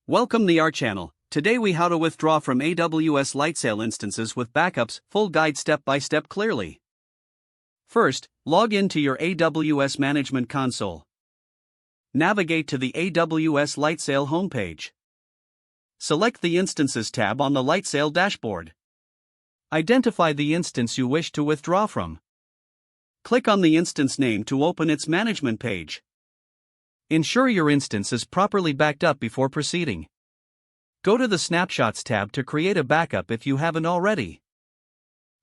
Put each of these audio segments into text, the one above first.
Welcome to our channel. Today we how to withdraw from AWS Lightsail instances with backups, full guide step by step clearly. First, log in to your AWS Management Console. Navigate to the AWS Lightsail homepage. Select the Instances tab on the Lightsail dashboard. Identify the instance you wish to withdraw from. Click on the instance name to open its management page. Ensure your instance is properly backed up before proceeding. Go to the Snapshots tab to create a backup if you haven't already.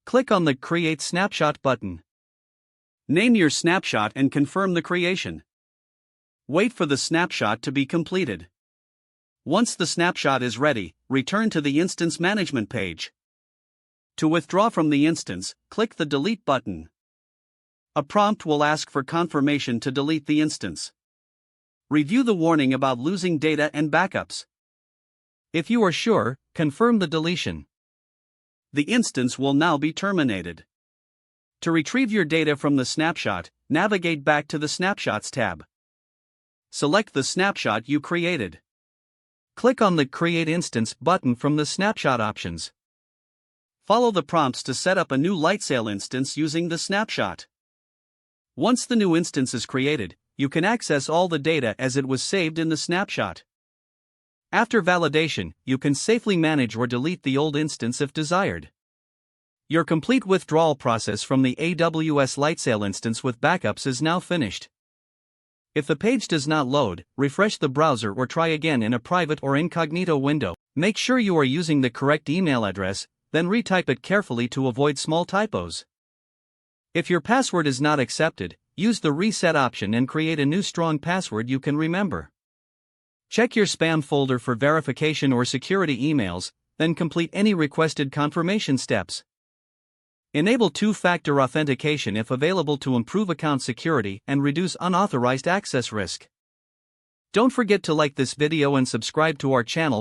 Click on the Create Snapshot button. Name your snapshot and confirm the creation. Wait for the snapshot to be completed. Once the snapshot is ready, return to the instance management page. To withdraw from the instance, click the Delete button. A prompt will ask for confirmation to delete the instance. Review the warning about losing data and backups. If you are sure, confirm the deletion. The instance will now be terminated. To retrieve your data from the snapshot, navigate back to the Snapshots tab. Select the snapshot you created. Click on the Create Instance button from the snapshot options. Follow the prompts to set up a new Lightsail instance using the snapshot. Once the new instance is created, you can access all the data as it was saved in the snapshot. After validation, you can safely manage or delete the old instance if desired. Your complete withdrawal process from the AWS Lightsail instance with backups is now finished. If the page does not load, refresh the browser or try again in a private or incognito window. Make sure you are using the correct email address, then retype it carefully to avoid small typos. If your password is not accepted, use the reset option and create a new strong password you can remember. Check your spam folder for verification or security emails, then complete any requested confirmation steps. Enable two-factor authentication if available to improve account security and reduce unauthorized access risk. Don't forget to like this video and subscribe to our channel for